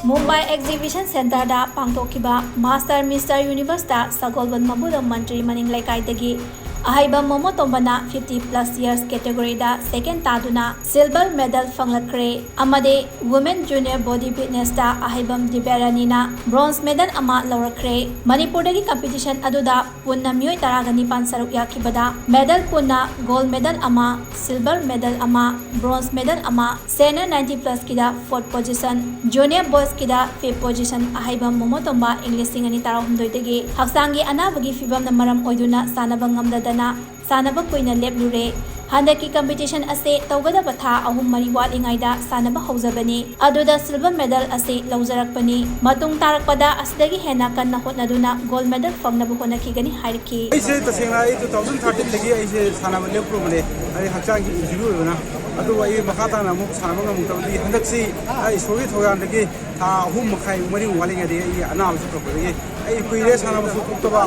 Mumbai Exhibition Center da Pangthokhiba Master Mr. Universe da Sagolban Mabudam Mantri Maning Laikai Ahaiba Momo Tombana 50+ years category da second taduna silver medal Lourakhre amade women junior body fitness da Ahaibam Diberanina bronze medal ama Lourakhre Manipur dagi competition aduda punna myoi taragani pansaruk yakibada medal punna gold medal ama silver medal ama bronze medal ama senior 90+ kida 4th position junior boys kida 5th position Ahaibam Momo Tomba English singani tarahumdoi dagi haksangi anabagi fibam na maram oiduna sanabang ngamdada Sanaba Kuina Leblure, Handaki competition ase Togada Batha Ahum Mariwat Ingaida, Sanaba Hosabani, Aduda silver medal ase Lauzarakpani, Matung Tarakpada Asdagi Henakan Nahotnaduna, gold medal from Nabukona Kigani Hariki. I said the same 2013 Legi, I said Sanaba Lepro, I have Chang in Juruna, otherwise Makata Muk Sanama Mutabi, Handaksi, I saw it around the gate, whom Makai Mari Walling a day, announced properly. I create Sanaba Sukutaba,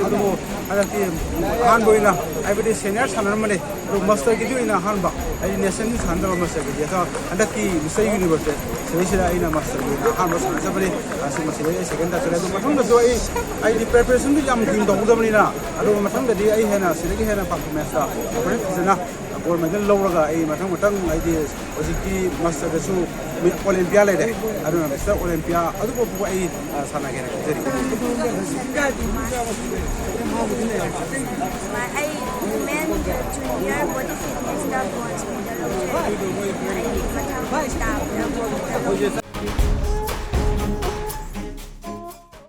Hanboina, I would say senior Sanamani, Master Gidu in a handbag, I nation is under Master Gidu, and the key, Mr. University, so we should in a Master Hanbas, somebody, as you must say, second that I the preparation to jump in the Udamina, I don't know the day I had a Siliki and a Pakumesta, is enough. Gold medal Lourakhre, I matang ideas, was it Master the Su Olympia? I don't know, Mr. Olympia, other people I Sanagan. Men junior body fitness da bronze medal.